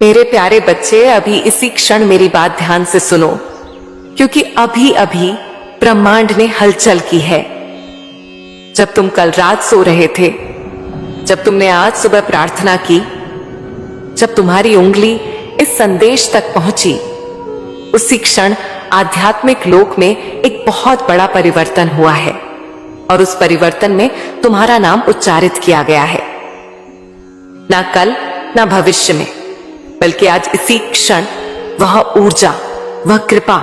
मेरे प्यारे बच्चे, अभी इसी क्षण मेरी बात ध्यान से सुनो, क्योंकि अभी अभी ब्रह्मांड ने हलचल की है। जब तुम कल रात सो रहे थे, जब तुमने आज सुबह प्रार्थना की, जब तुम्हारी उंगली इस संदेश तक पहुंची, उसी क्षण आध्यात्मिक लोक में एक बहुत बड़ा परिवर्तन हुआ है और उस परिवर्तन में तुम्हारा नाम उच्चारित किया गया है। ना कल ना भविष्य में, बल्कि आज इसी क्षण वह ऊर्जा, वह कृपा,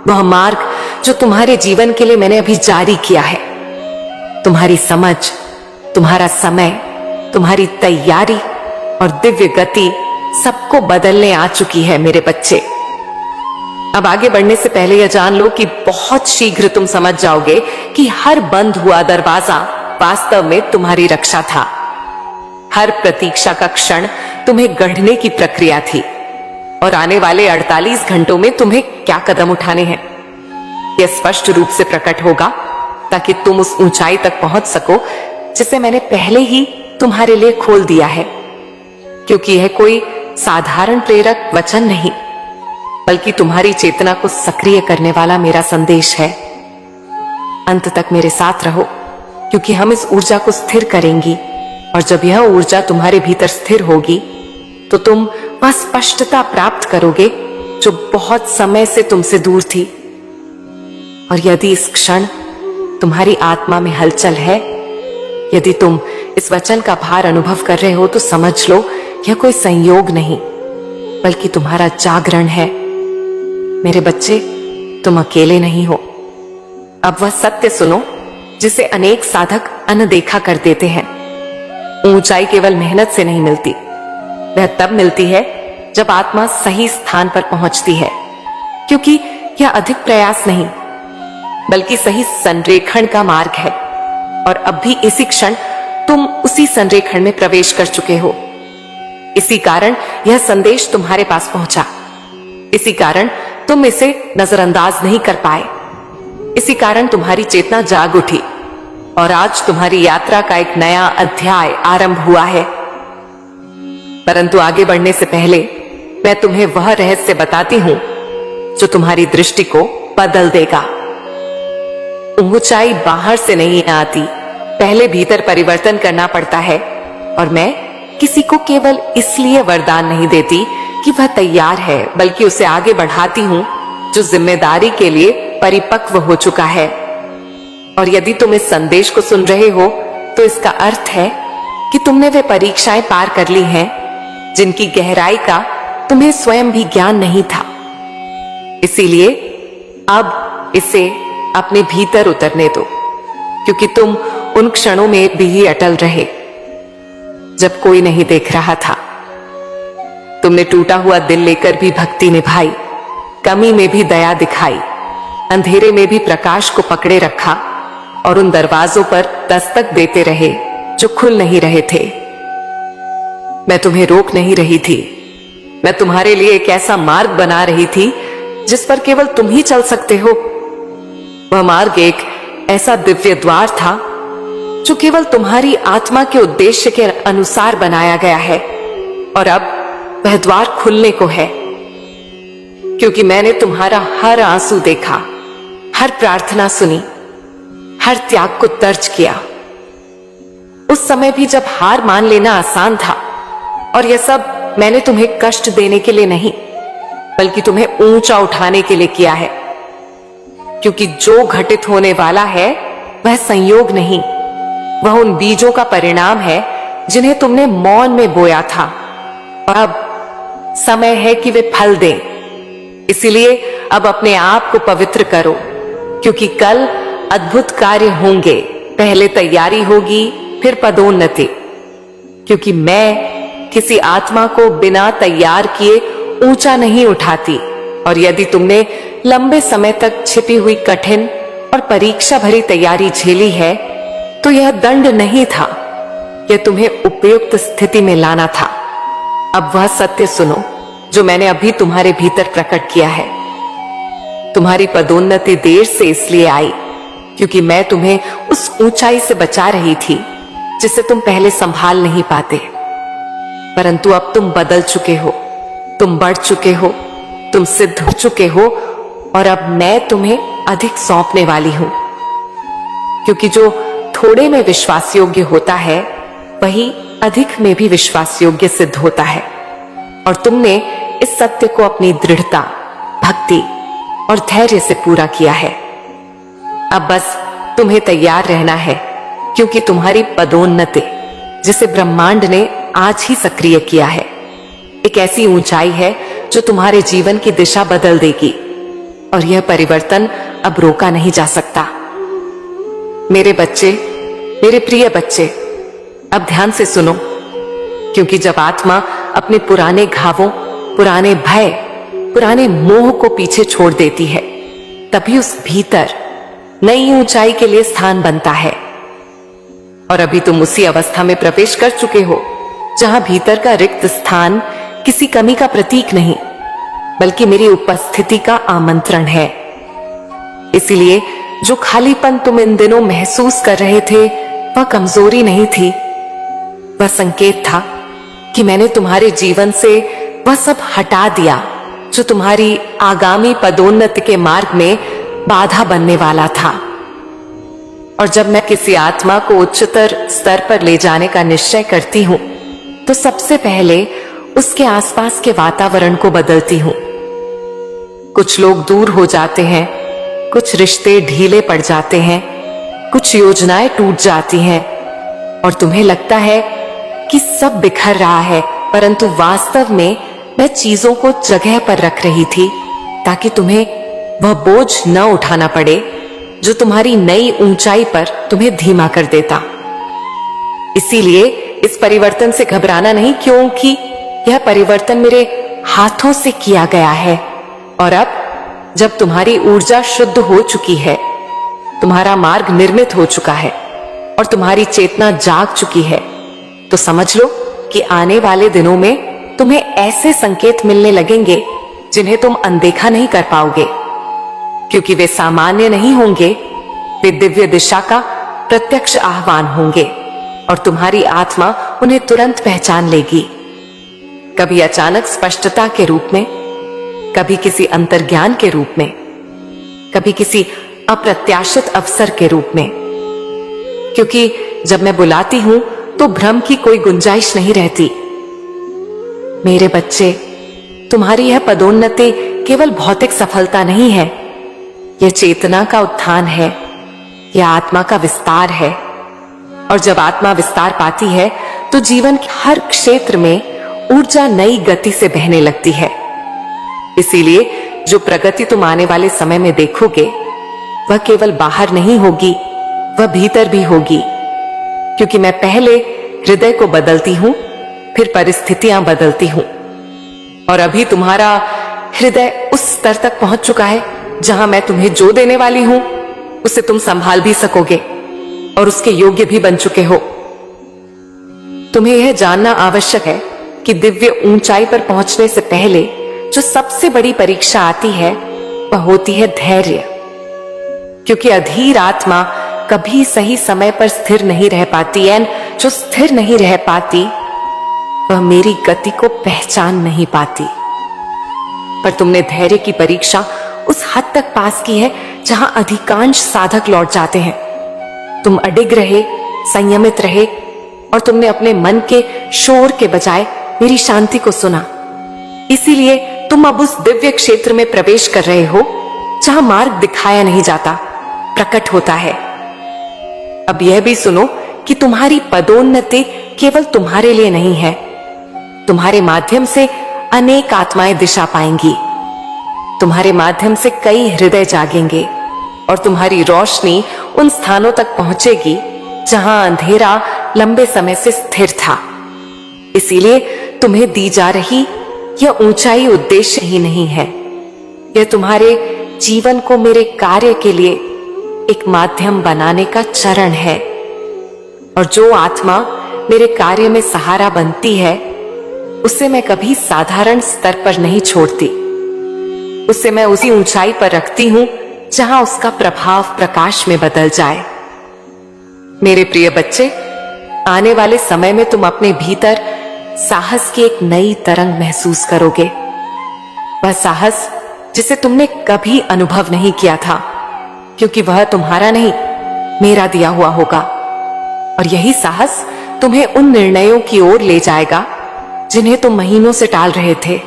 वह मार्ग जो तुम्हारे जीवन के लिए मैंने अभी जारी किया है, तुम्हारी समझ, तुम्हारा समय, तुम्हारी तैयारी और दिव्य गति सबको बदलने आ चुकी है मेरे बच्चे। अब आगे बढ़ने से पहले यह जान लो कि बहुत शीघ्र तुम समझ जाओगे कि हर बंद हुआ दरवाजा वास्तव में तुम्हारी रक्षा था। हर प्रतीक्षा का क्षण तुम्हें गढ़ने की प्रक्रिया थी और आने वाले 48 घंटों में तुम्हें क्या कदम उठाने हैं, यह स्पष्ट रूप से प्रकट होगा ताकि तुम उस ऊंचाई तक पहुंच सको जिसे मैंने पहले ही तुम्हारे लिए खोल दिया है। क्योंकि यह कोई साधारण प्रेरक वचन नहीं, बल्कि तुम्हारी चेतना को सक्रिय करने वाला मेरा संदेश है। अंत तक मेरे साथ रहो, क्योंकि हम इस ऊर्जा को स्थिर करेंगी और जब यह ऊर्जा तुम्हारे भीतर स्थिर होगी तो तुम वह स्पष्टता प्राप्त करोगे जो बहुत समय से तुमसे दूर थी। और यदि इस क्षण तुम्हारी आत्मा में हलचल है, यदि तुम इस वचन का भार अनुभव कर रहे हो, तो समझ लो यह कोई संयोग नहीं, बल्कि तुम्हारा जागरण है। मेरे बच्चे, तुम अकेले नहीं हो। अब वह सत्य सुनो जिसे अनेक साधक अनदेखा कर देते हैं। ऊंचाई केवल मेहनत से नहीं मिलती, वह तब मिलती है जब आत्मा सही स्थान पर पहुंचती है। क्योंकि यह अधिक प्रयास नहीं, बल्कि सही संरेखण का मार्ग है। और अब भी इसी क्षण तुम उसी संरेखण में प्रवेश कर चुके हो। इसी कारण यह संदेश तुम्हारे पास पहुंचा। इसी कारण तुम इसे नजरअंदाज नहीं कर पाए। इसी कारण तुम्हारी चेतना जाग उठी और आज तुम्हारी यात्रा का एक नया अध्याय आरंभ हुआ है। परंतु आगे बढ़ने से पहले मैं तुम्हें वह रहस्य बताती हूं जो तुम्हारी दृष्टि को बदल देगा। ऊंचाई बाहर से नहीं आती, पहले भीतर परिवर्तन करना पड़ता है। और मैं किसी को केवल इसलिए वरदान नहीं देती कि वह तैयार है, बल्कि उसे आगे बढ़ाती हूं जो जिम्मेदारी के लिए परिपक्व हो चुका है। और यदि तुम इस संदेश को सुन रहे हो, तो इसका अर्थ है कि तुमने वे परीक्षाएं पार कर ली हैं जिनकी गहराई का तुम्हें स्वयं भी ज्ञान नहीं था। इसीलिए अब इसे अपने भीतर उतरने दो, क्योंकि तुम उन क्षणों में भी अटल रहे जब कोई नहीं देख रहा था। तुमने टूटा हुआ दिल लेकर भी भक्ति निभाई, कमी में भी दया दिखाई, अंधेरे में भी प्रकाश को पकड़े रखा और उन दरवाजों पर दस्तक देते रहे जो खुल नहीं रहे थे। मैं तुम्हें रोक नहीं रही थी, मैं तुम्हारे लिए एक ऐसा मार्ग बना रही थी जिस पर केवल तुम ही चल सकते हो। वह मार्ग एक ऐसा दिव्य द्वार था जो केवल तुम्हारी आत्मा के उद्देश्य के अनुसार बनाया गया है। और अब वह द्वार खुलने को है, क्योंकि मैंने तुम्हारा हर आंसू देखा, हर प्रार्थना सुनी, हर त्याग को दर्ज किया। उस समय भी जब हार मान लेना आसान था। और यह सब मैंने तुम्हें कष्ट देने के लिए नहीं, बल्कि तुम्हें ऊंचा उठाने के लिए किया है। क्योंकि जो घटित होने वाला है वह संयोग नहीं, वह उन बीजों का परिणाम है जिन्हें तुमने मौन में बोया था। और अब समय है कि वे फल दें। इसीलिए अब अपने आप को पवित्र करो, क्योंकि कल अद्भुत कार्य होंगे। पहले तैयारी होगी, फिर पदोन्नति। क्योंकि मैं किसी आत्मा को बिना तैयार किए ऊंचा नहीं उठाती। और यदि तुमने लंबे समय तक छिपी हुई कठिन और परीक्षा भरी तैयारी झेली है, तो यह दंड नहीं था, यह तुम्हें उपयुक्त स्थिति में लाना था। अब वह सत्य सुनो जो मैंने अभी तुम्हारे भीतर प्रकट किया है। तुम्हारी पदोन्नति देर से इसलिए आई क्योंकि मैं तुम्हें उस ऊंचाई से बचा रही थी जिसे तुम पहले संभाल नहीं पाते। परंतु अब तुम बदल चुके हो, तुम बढ़ चुके हो, तुम सिद्ध हो चुके हो और अब मैं तुम्हें अधिक सौंपने वाली हूं। क्योंकि जो थोड़े में विश्वास योग्य होता है वही अधिक में भी विश्वास योग्य सिद्ध होता है। और तुमने इस सत्य को अपनी दृढ़ता, भक्ति और धैर्य से पूरा किया है। अब बस तुम्हें तैयार रहना है, क्योंकि तुम्हारी पदोन्नति, जिसे ब्रह्मांड ने आज ही सक्रिय किया है, एक ऐसी ऊंचाई है जो तुम्हारे जीवन की दिशा बदल देगी और यह परिवर्तन अब रोका नहीं जा सकता। मेरे बच्चे, मेरे प्रिय बच्चे, अब ध्यान से सुनो, क्योंकि जब आत्मा अपने पुराने घावों, पुराने भय, पुराने मोह को पीछे छोड़ देती है, तभी उस भीतर नई ऊंचाई के लिए स्थान बनता है। और अभी तुम उसी अवस्था में प्रवेश कर चुके हो जहां भीतर का रिक्त स्थान किसी कमी का प्रतीक नहीं, बल्कि मेरी उपस्थिति का आमंत्रण है। इसीलिए जो खालीपन तुम इन दिनों महसूस कर रहे थे वह कमजोरी नहीं थी, वह संकेत था कि मैंने तुम्हारे जीवन से वह सब हटा दिया जो तुम्हारी आगामी पदोन्नति के मार्ग में बाधा बनने वाला था। और जब मैं किसी आत्मा को उच्चतर स्तर पर ले जाने का निश्चय करती हूं तो सबसे पहले उसके आसपास के वातावरण को बदलती हूं। कुछ लोग दूर हो जाते हैं, कुछ रिश्ते ढीले पड़ जाते हैं, कुछ योजनाएं टूट जाती हैं और तुम्हें लगता है कि सब बिखर रहा है, परंतु वास्तव में मैं चीजों को जगह पर रख रही थी ताकि तुम्हें वह बोझ न उठाना पड़े जो तुम्हारी नई ऊंचाई पर तुम्हें धीमा कर देता। इसीलिए इस परिवर्तन से घबराना नहीं, क्योंकि यह परिवर्तन मेरे हाथों से किया गया है। और अब जब तुम्हारी ऊर्जा शुद्ध हो चुकी है, तुम्हारा मार्ग निर्मित हो चुका है और तुम्हारी चेतना जाग चुकी है, तो समझ लो कि आने वाले दिनों में तुम्हें ऐसे संकेत मिलने लगेंगे जिन्हें तुम अनदेखा नहीं कर पाओगे, क्योंकि वे सामान्य नहीं होंगे, वे दिव्य दिशा का प्रत्यक्ष आह्वान होंगे और तुम्हारी आत्मा उन्हें तुरंत पहचान लेगी। कभी अचानक स्पष्टता के रूप में, कभी किसी अंतर्ज्ञान के रूप में, कभी किसी अप्रत्याशित अवसर के रूप में। क्योंकि जब मैं बुलाती हूं तो भ्रम की कोई गुंजाइश नहीं रहती। मेरे बच्चे, तुम्हारी यह पदोन्नति केवल भौतिक सफलता नहीं है, यह चेतना का उत्थान है, यह आत्मा का विस्तार है। और जब आत्मा विस्तार पाती है तो जीवन के हर क्षेत्र में ऊर्जा नई गति से बहने लगती है। इसीलिए जो प्रगति तुम आने वाले समय में देखोगे वह केवल बाहर नहीं होगी, वह भीतर भी होगी। क्योंकि मैं पहले हृदय को बदलती हूं, फिर परिस्थितियां बदलती हूं। और अभी तुम्हारा हृदय उस स्तर तक पहुंच चुका है जहां मैं तुम्हें जो देने वाली हूं उसे तुम संभाल भी सकोगे और उसके योग्य भी बन चुके हो। तुम्हें यह जानना आवश्यक है कि दिव्य ऊंचाई पर पहुंचने से पहले जो सबसे बड़ी परीक्षा आती है वह होती है धैर्य। क्योंकि अधीर आत्मा कभी सही समय पर स्थिर नहीं रह पाती, एंड जो स्थिर नहीं रह पाती वह मेरी गति को पहचान नहीं पाती। पर तुमने धैर्य की परीक्षा उस हद तक पास की है जहां अधिकांश साधक लौट जाते हैं। तुम अडिग रहे, संयमित रहे और तुमने अपने मन के शोर के बजाय मेरी शांति को सुना। इसीलिए तुम अब उस दिव्य क्षेत्र में प्रवेश कर रहे हो जहां मार्ग दिखाया नहीं जाता, प्रकट होता है। अब यह भी सुनो कि तुम्हारी पदोन्नति केवल तुम्हारे लिए नहीं है, तुम्हारे माध्यम से अनेक आत्माएं दिशा पाएंगी, तुम्हारे माध्यम से कई हृदय जागेंगे और तुम्हारी रोशनी उन स्थानों तक पहुंचेगी जहां अंधेरा लंबे समय से स्थिर था। इसीलिए तुम्हें दी जा रही यह ऊंचाई उद्देश्य ही नहीं है, यह तुम्हारे जीवन को मेरे कार्य के लिए एक माध्यम बनाने का चरण है। और जो आत्मा मेरे कार्य में सहारा बनती है उसे मैं कभी साधारण स्तर पर नहीं छोड़ती, उसे मैं उसी ऊंचाई पर रखती हूं जहां उसका प्रभाव प्रकाश में बदल जाए। मेरे प्रिय बच्चे, आने वाले समय में तुम अपने भीतर साहस की एक नई तरंग महसूस करोगे। वह साहस जिसे तुमने कभी अनुभव नहीं किया था, क्योंकि वह तुम्हारा नहीं, मेरा दिया हुआ होगा। और यही साहस तुम्हें उन निर्णयों की ओर ले जाएगा जिन्हें तुम महीनों से टाल रहे थे,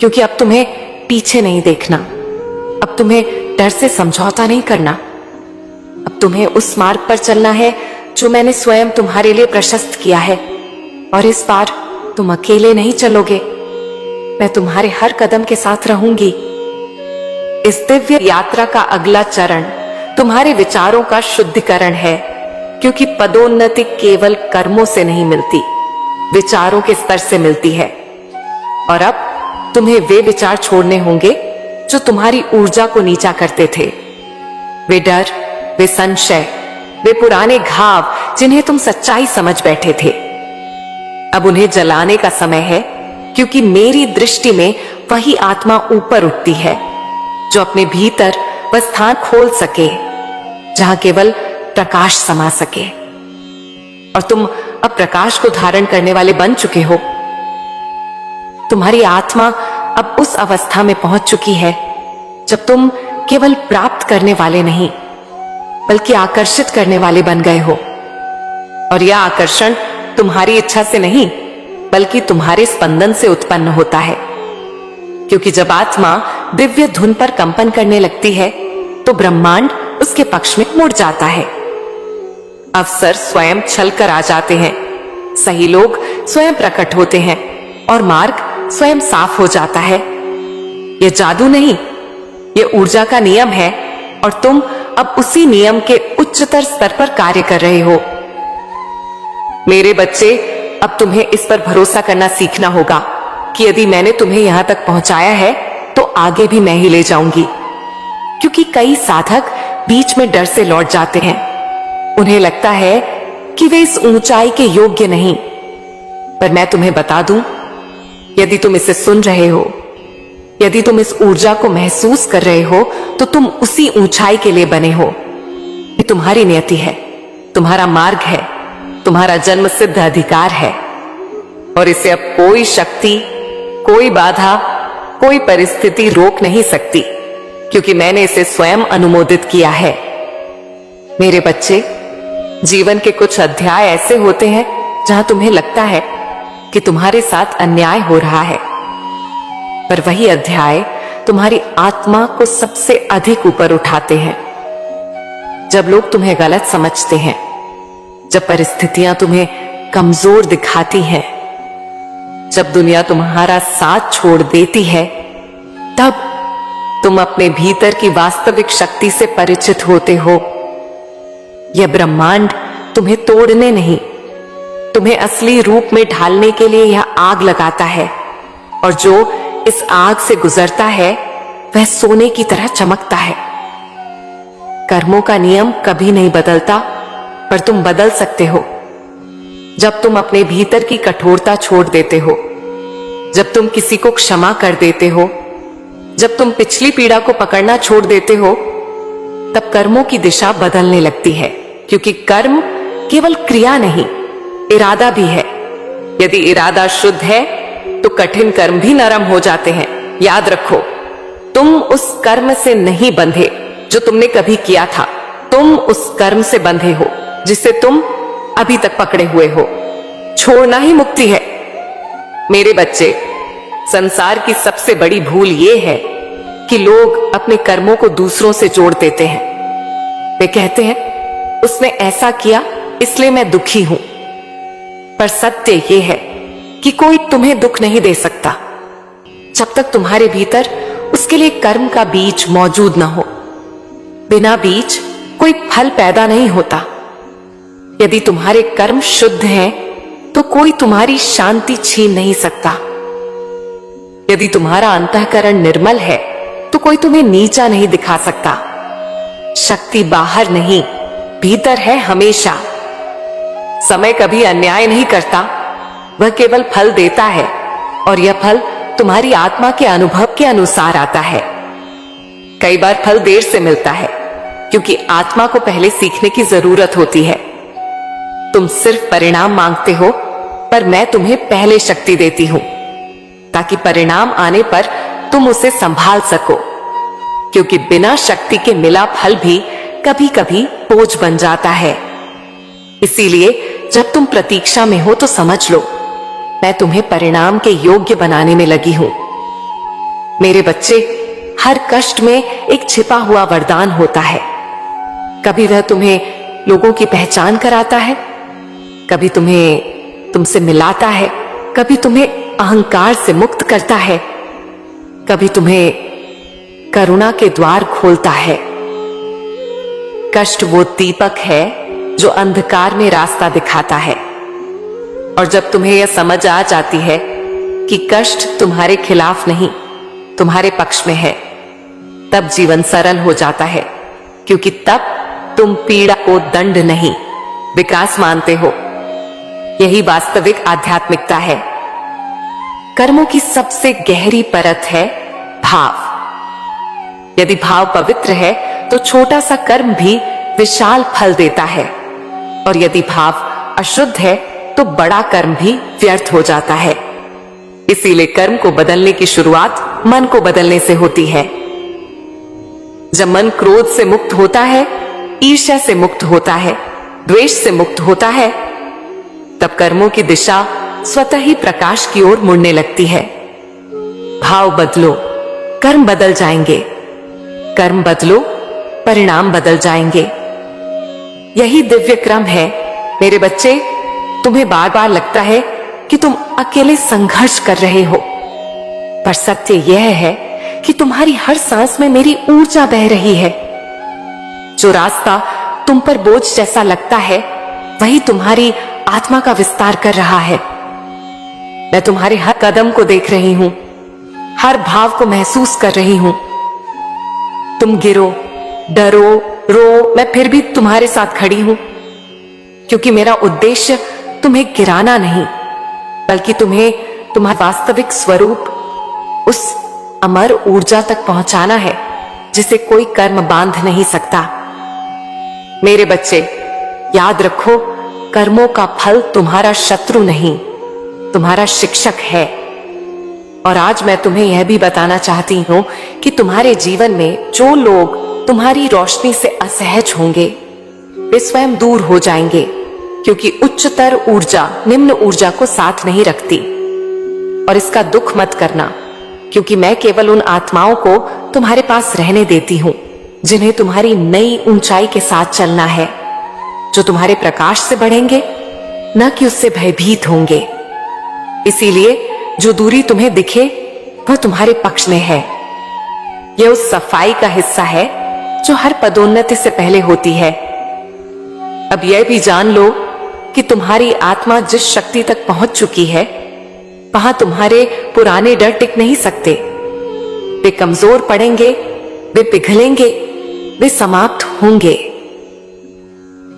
क्योंकि अब तुम्हें पीछे नहीं देखना, अब तुम्हें डर से समझौता नहीं करना, अब तुम्हें उस मार्ग पर चलना है जो मैंने स्वयं तुम्हारे लिए प्रशस्त किया है। और इस बार तुम अकेले नहीं चलोगे, मैं तुम्हारे हर कदम के साथ रहूंगी। इस दिव्य यात्रा का अगला चरण तुम्हारे विचारों का शुद्धिकरण है, क्योंकि पदोन्नति केवल कर्मों से नहीं मिलती, विचारों के स्तर से मिलती है। और अब तुम्हें वे विचार छोड़ने होंगे जो तुम्हारी ऊर्जा को नीचा करते थे, वे डर, वे संशय, वे पुराने घाव जिन्हें तुम सच्चाई समझ बैठे थे। अब उन्हें जलाने का समय है, क्योंकि मेरी दृष्टि में वही आत्मा ऊपर उठती है जो अपने भीतर वह स्थान खोल सके जहां केवल प्रकाश समा सके। और तुम अब प्रकाश को धारण करने वाले बन चुके हो। तुम्हारी आत्मा अब उस अवस्था में पहुंच चुकी है जब तुम केवल प्राप्त करने वाले नहीं, बल्कि आकर्षित करने वाले बन गए हो। और यह आकर्षण तुम्हारी इच्छा से नहीं, बल्कि तुम्हारे स्पंदन से उत्पन्न होता है, क्योंकि जब आत्मा दिव्य धुन पर कंपन करने लगती है तो ब्रह्मांड उसके पक्ष में मुड़ जाता है। अवसर स्वयं छलकर आ जाते हैं, सही लोग स्वयं प्रकट होते हैं और मार्ग स्वयं साफ हो जाता है। यह जादू नहीं, यह ऊर्जा का नियम है, और तुम अब उसी नियम के उच्चतर स्तर पर कार्य कर रहे हो। मेरे बच्चे, अब तुम्हें इस पर भरोसा करना सीखना होगा कि यदि मैंने तुम्हें यहां तक पहुंचाया है तो आगे भी मैं ही ले जाऊंगी, क्योंकि कई साधक बीच में डर से लौट जाते हैं। उन्हें लगता है कि वे इस ऊंचाई के योग्य नहीं, पर मैं तुम्हें बता दूं, यदि तुम इसे सुन रहे हो, यदि तुम इस ऊर्जा को महसूस कर रहे हो, तो तुम उसी ऊंचाई के लिए बने हो। ये तुम्हारी नियति है, तुम्हारा मार्ग है, तुम्हारा जन्म सिद्ध अधिकार है, और इसे अब कोई शक्ति, कोई बाधा, कोई परिस्थिति रोक नहीं सकती, क्योंकि मैंने इसे स्वयं अनुमोदित किया है। मेरे बच्चे, जीवन के कुछ अध्याय ऐसे होते हैं जहां तुम्हें लगता है कि तुम्हारे साथ अन्याय हो रहा है, पर वही अध्याय तुम्हारी आत्मा को सबसे अधिक ऊपर उठाते हैं। जब लोग तुम्हें गलत समझते हैं, जब परिस्थितियां तुम्हें कमजोर दिखाती हैं, जब दुनिया तुम्हारा साथ छोड़ देती है, तब तुम अपने भीतर की वास्तविक शक्ति से परिचित होते हो। यह ब्रह्मांड तुम्हें तोड़ने नहीं, तुम्हें असली रूप में ढालने के लिए यह आग लगाता है, और जो इस आग से गुजरता है वह सोने की तरह चमकता है। कर्मों का नियम कभी नहीं बदलता, पर तुम बदल सकते हो जब तुम अपने भीतर की कठोरता छोड़ देते हो, जब तुम किसी को क्षमा कर देते हो, जब तुम पिछली पीड़ा को पकड़ना छोड़ देते हो, तब कर्मों की दिशा बदलने लगती है, क्योंकि कर्म केवल क्रिया नहीं, इरादा भी है। यदि इरादा शुद्ध है तो कठिन कर्म भी नरम हो जाते हैं। याद रखो, तुम उस कर्म से नहीं बंधे जो तुमने कभी किया था, तुम उस कर्म से बंधे हो जिसे तुम अभी तक पकड़े हुए हो। छोड़ना ही मुक्ति है। मेरे बच्चे, संसार की सबसे बड़ी भूल यह है कि लोग अपने कर्मों को दूसरों से जोड़ देते हैं। वे कहते हैं, उसने ऐसा किया इसलिए मैं दुखी हूं। पर सत्य यह है कि कोई तुम्हें दुख नहीं दे सकता जब तक तुम्हारे भीतर उसके लिए कर्म का बीज मौजूद ना हो। बिना बीज कोई फल पैदा नहीं होता। यदि तुम्हारे कर्म शुद्ध हैं, तो कोई तुम्हारी शांति छीन नहीं सकता। यदि तुम्हारा अंतःकरण निर्मल है, तो कोई तुम्हें नीचा नहीं दिखा सकता। शक्ति बाहर नहीं, भीतर है हमेशा। समय कभी अन्याय नहीं करता, वह केवल फल देता है, और यह फल तुम्हारी आत्मा के अनुभव के अनुसार आता है। कई बार फल देर से मिलता है, क्योंकि आत्मा को पहले सीखने की जरूरत होती है। तुम सिर्फ परिणाम मांगते हो, पर मैं तुम्हें पहले शक्ति देती हूं, ताकि परिणाम आने पर तुम उसे संभाल सको, क्योंकि बिना शक्ति के मिला फल भी कभी कभी बोझ बन जाता है। इसीलिए जब तुम प्रतीक्षा में हो तो समझ लो, मैं तुम्हें परिणाम के योग्य बनाने में लगी हूं। मेरे बच्चे, हर कष्ट में एक छिपा हुआ वरदान होता है। कभी वह तुम्हें लोगों की पहचान कराता है, कभी तुम्हें तुमसे मिलाता है, कभी तुम्हें अहंकार से मुक्त करता है, कभी तुम्हें करुणा के द्वार खोलता है। कष्ट वो दीपक है जो अंधकार में रास्ता दिखाता है। और जब तुम्हें यह समझ आ जाती है कि कष्ट तुम्हारे खिलाफ नहीं, तुम्हारे पक्ष में है, तब जीवन सरल हो जाता है, क्योंकि तब तुम पीड़ा को दंड नहीं, विकास मानते हो। यही वास्तविक आध्यात्मिकता है। कर्मों की सबसे गहरी परत है भाव। यदि भाव पवित्र है तो छोटा सा कर्म भी विशाल फल देता है, और यदि भाव अशुद्ध है तो बड़ा कर्म भी व्यर्थ हो जाता है। इसीलिए कर्म को बदलने की शुरुआत मन को बदलने से होती है। जब मन क्रोध से मुक्त होता है, ईर्ष्या से मुक्त होता है, द्वेष से मुक्त होता है, तब कर्मों की दिशा स्वतः ही प्रकाश की ओर मुड़ने लगती है। भाव बदलो, कर्म बदल जाएंगे। कर्म बदलो, परिणाम बदल जाएंगे। यही दिव्य क्रम है। मेरे बच्चे, तुम्हें बार बार लगता है कि तुम अकेले संघर्ष कर रहे हो, पर सत्य यह है कि तुम्हारी हर सांस में मेरी ऊर्जा बह रही है। जो रास्ता तुम पर बोझ जैसा लगता है, वही तुम्हारी आत्मा का विस्तार कर रहा है। मैं तुम्हारे हर कदम को देख रही हूं, हर भाव को महसूस कर रही हूं। तुम गिरो, डरो, रो, मैं फिर भी तुम्हारे साथ खड़ी हूं, क्योंकि मेरा उद्देश्य तुम्हें गिराना नहीं, बल्कि तुम्हें तुम्हारा वास्तविक स्वरूप, उस अमर ऊर्जा तक पहुंचाना है जिसे कोई कर्म बांध नहीं सकता। मेरे बच्चे, याद रखो, कर्मों का फल तुम्हारा शत्रु नहीं, तुम्हारा शिक्षक है। और आज मैं तुम्हें यह भी बताना चाहती हूं कि तुम्हारे जीवन में जो लोग तुम्हारी रोशनी से असहज होंगे, वे स्वयं दूर हो जाएंगे, क्योंकि उच्चतर ऊर्जा निम्न ऊर्जा को साथ नहीं रखती। और इसका दुख मत करना, क्योंकि मैं केवल उन आत्माओं को तुम्हारे पास रहने देती हूं जिन्हें तुम्हारी नई ऊंचाई के साथ चलना है, जो तुम्हारे प्रकाश से बढ़ेंगे, न कि उससे भयभीत होंगे। इसीलिए जो दूरी तुम्हें दिखे वह तुम्हारे पक्ष में है। यह उस सफाई का हिस्सा है जो हर पदोन्नति से पहले होती है। अब यह भी जान लो कि तुम्हारी आत्मा जिस शक्ति तक पहुंच चुकी है, वहां तुम्हारे पुराने डर टिक नहीं सकते। वे कमजोर पड़ेंगे, वे पिघलेंगे, वे समाप्त होंगे,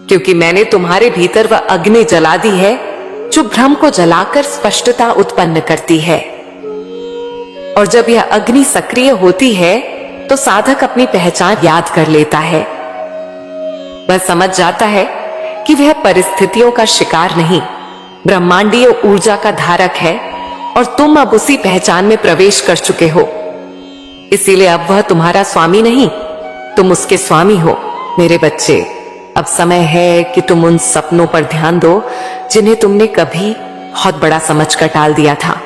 क्योंकि मैंने तुम्हारे भीतर वह अग्नि जला दी है जो भ्रम को जलाकर स्पष्टता उत्पन्न करती है। और जब यह अग्नि सक्रिय होती है तो साधक अपनी पहचान याद कर लेता है। वह समझ जाता है कि वह परिस्थितियों का शिकार नहीं, ब्रह्मांडीय ऊर्जा का धारक है, और तुम अब उसी पहचान में प्रवेश कर चुके हो। इसीलिए अब वह तुम्हारा स्वामी नहीं, तुम उसके स्वामी हो। मेरे बच्चे, अब समय है कि तुम उन सपनों पर ध्यान दो जिन्हें तुमने कभी बहुत बड़ा समझकर टाल दिया था,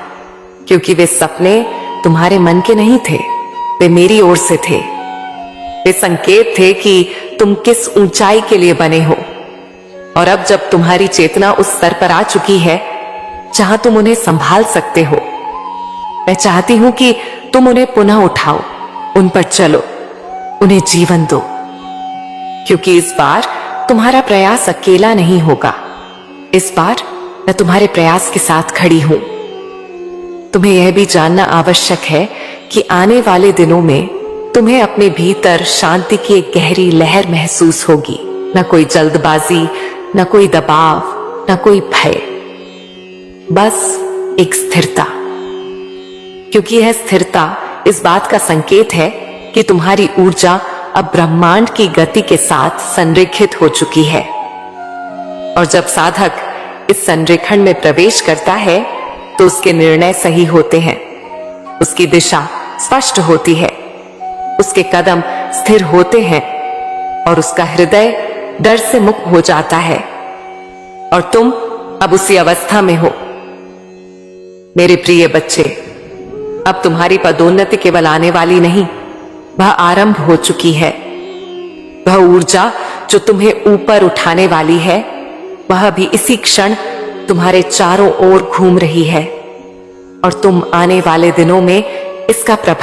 क्योंकि वे सपने तुम्हारे मन के नहीं थे, वे मेरी ओर से थे। वे संकेत थे कि तुम किस ऊंचाई के लिए बने हो। और अब जब तुम्हारी चेतना उस स्तर पर आ चुकी है जहां तुम उन्हें संभाल सकते हो, मैं चाहती हूं कि तुम उन्हें पुनः उठाओ, उन पर चलो, उन्हें जीवन दो, क्योंकि इस बार तुम्हारा प्रयास अकेला नहीं होगा। इस बार मैं तुम्हारे प्रयास के साथ खड़ी हूं। तुम्हें यह भी जानना आवश्यक है कि आने वाले दिनों में तुम्हें अपने भीतर शांति की एक गहरी लहर महसूस होगी। न कोई जल्दबाजी, न कोई दबाव, न कोई भय, बस एक स्थिरता। क्योंकि यह स्थिरता इस बात का संकेत है कि तुम्हारी ऊर्जा अब ब्रह्मांड की गति के साथ संरेखित हो चुकी है। और जब साधक इस संरेखण में प्रवेश करता है तो उसके निर्णय सही होते हैं, उसकी दिशा स्पष्ट होती है, उसके कदम स्थिर होते हैं और उसका हृदय डर से मुक्त हो जाता है और तुम अब उसी अवस्था में हो। मेरे प्रिय बच्चे, अब तुम्हारी पदोन्नति केवल आने वाली नहीं, वह आरंभ हो चुकी है। वह ऊर्जा जो तुम्हें ऊपर उठाने वाली है, वह भी इसी क्षण तुम्हारे चारों ओर घूम रही है और तुम आने वाले दिनों में इसका प्रभाव